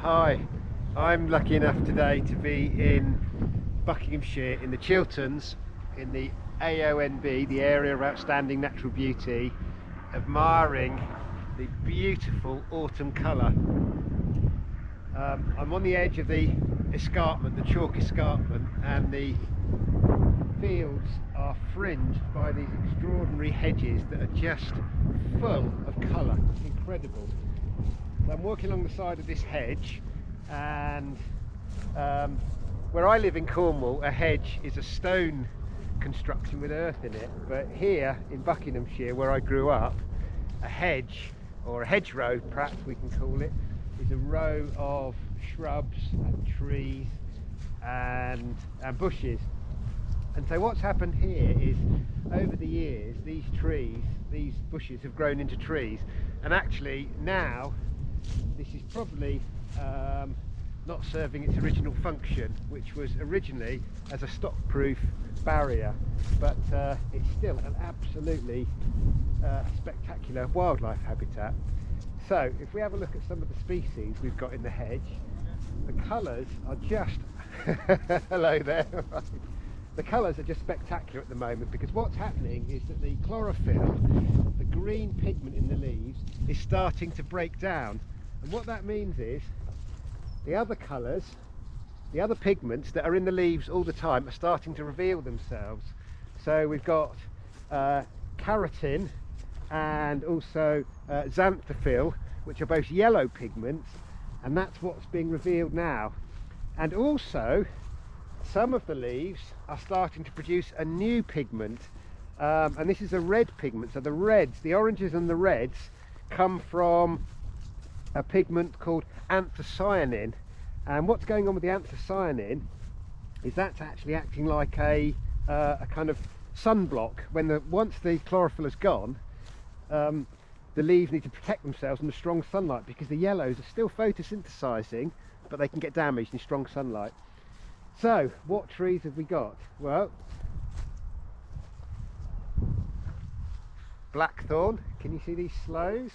Hi, I'm lucky enough today to be in Buckinghamshire in the Chilterns in the AONB, the Area of Outstanding Natural Beauty, admiring the beautiful autumn colour. I'm on the edge of the escarpment, the chalk escarpment, and the fields are fringed by these extraordinary hedges that are just full of colour. It's incredible. So I'm walking along the side of this hedge, and where I live in Cornwall, a hedge is a stone construction with earth in it, but here in Buckinghamshire, where I grew up, a hedge, or a hedgerow perhaps we can call it, is a row of shrubs and trees and bushes. And so what's happened here is, over the years, these bushes have grown into trees, and actually now this is probably not serving its original function, which was originally as a stock-proof barrier, but it's still an absolutely spectacular wildlife habitat. So if we have a look at some of the species we've got in the hedge, the colours are just hello there. The colours are just spectacular at the moment, because what's happening is that the chlorophyll, the green pigment in the leaves, is starting to break down. And what that means is the other colours, the other pigments that are in the leaves all the time, are starting to reveal themselves. So we've got keratin and also xanthophyll, which are both yellow pigments, and that's what's being revealed now. And also some of the leaves are starting to produce a new pigment, and this is a red pigment. So the reds, the oranges and the reds, come from a pigment called anthocyanin. And what's going on with the anthocyanin is that's actually acting like a kind of sunblock. Once the chlorophyll is gone, the leaves need to protect themselves from the strong sunlight, because the yellows are still photosynthesizing, but they can get damaged in strong sunlight. So what trees have we got? Well, Blackthorn. Can you see these sloes?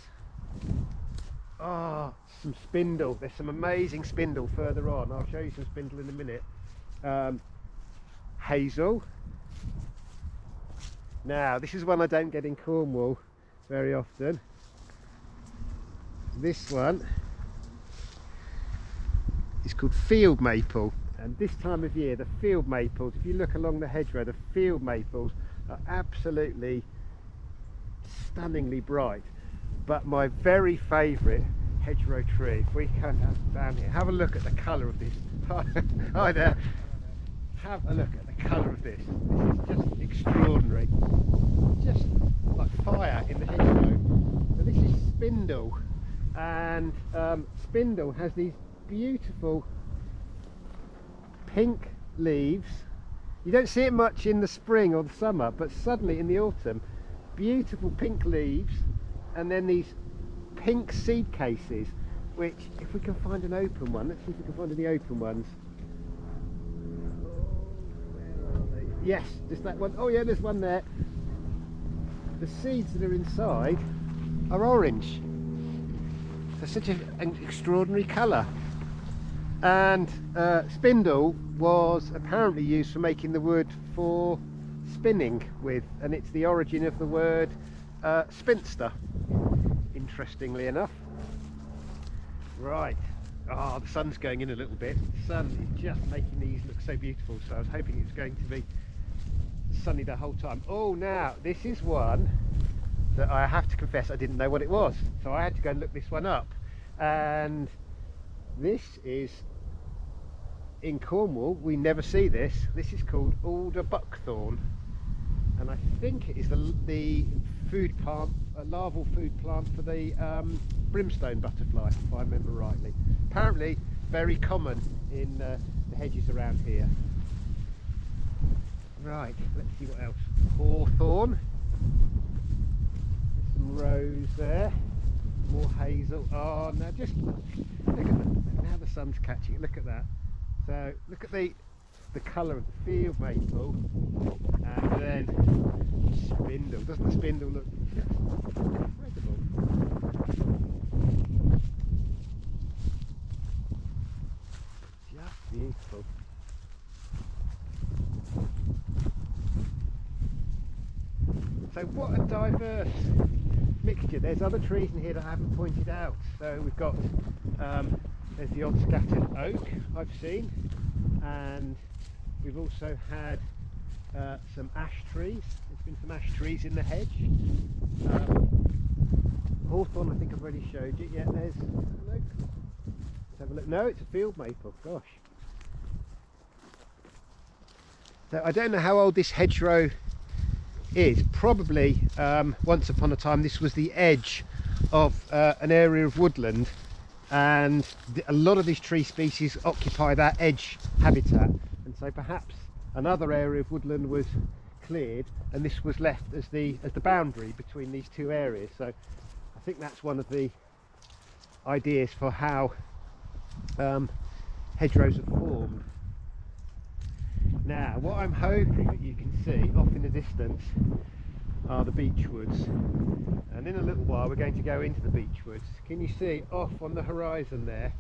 Oh, some Spindle. There's some amazing Spindle further on. I'll show you some Spindle in a minute. Hazel. Now this is one I don't get in Cornwall very often. This one is called field maple. And this time of year, the field maples, if you look along the hedgerow, the field maples are absolutely stunningly bright. But my very favourite hedgerow tree, if we come down here, have a look at the colour of this. Hi there. Have a look at the colour of this. This is just extraordinary. Just like fire in the hedgerow. So this is Spindle, and Spindle has these beautiful pink leaves. You don't see it much in the spring or the summer, but suddenly in the autumn, beautiful pink leaves, and then these pink seed cases, which, if we can find an open one, let's see if we can find any open ones. Where are they? Yes, just that one. Oh yeah, there's one there. The seeds that are inside are orange. So such an extraordinary colour. And Spindle was apparently used for making the wood for spinning with, and it's the origin of the word spinster, interestingly enough. Right, the sun's going in a little bit. The sun is just making these look so beautiful, so I was hoping it was going to be sunny the whole time. Oh, now this is one that I have to confess I didn't know what it was, so I had to go and look this one up. And this is, in Cornwall we never see this. This is called Alder buckthorn, and I think it is the food plant, a larval food plant for the brimstone butterfly, if I remember rightly. Apparently very common in the hedges around here. Right, let's see what else. Hawthorn. There's some rose there. More hazel. Oh, now just look at that. Now the sun's catching it. Look at that. So look at the colour of the field maple, and then Spindle. Doesn't the Spindle look just incredible? Beautiful. So what a diverse mixture. There's other trees in here that I haven't pointed out. So we've got there's the odd scattered oak I've seen, and we've also had some ash trees. There's been some ash trees in the hedge. Hawthorn, I think I've already showed you. Yeah, there's an oak. Let's have a look. No, it's a field maple. Gosh. So I don't know how old this hedgerow is. Probably once upon a time this was the edge of an area of woodland, and a lot of these tree species occupy that edge habitat, and so perhaps another area of woodland was cleared and this was left as the boundary between these two areas. So I think that's one of the ideas for how hedgerows are formed. Now, what I'm hoping that you can see off in the distance are the beechwoods, and in a little while we're going to go into the beechwoods. Can you see off on the horizon there?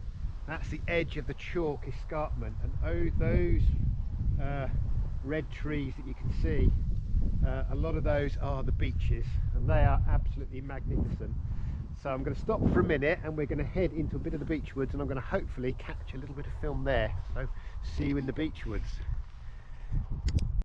That's the edge of the chalk escarpment, and oh, those red trees that you can see, a lot of those are the beeches, and they are absolutely magnificent. So I'm going to stop for a minute and we're going to head into a bit of the beechwoods, and I'm going to hopefully catch a little bit of film there. So see you in the beechwoods.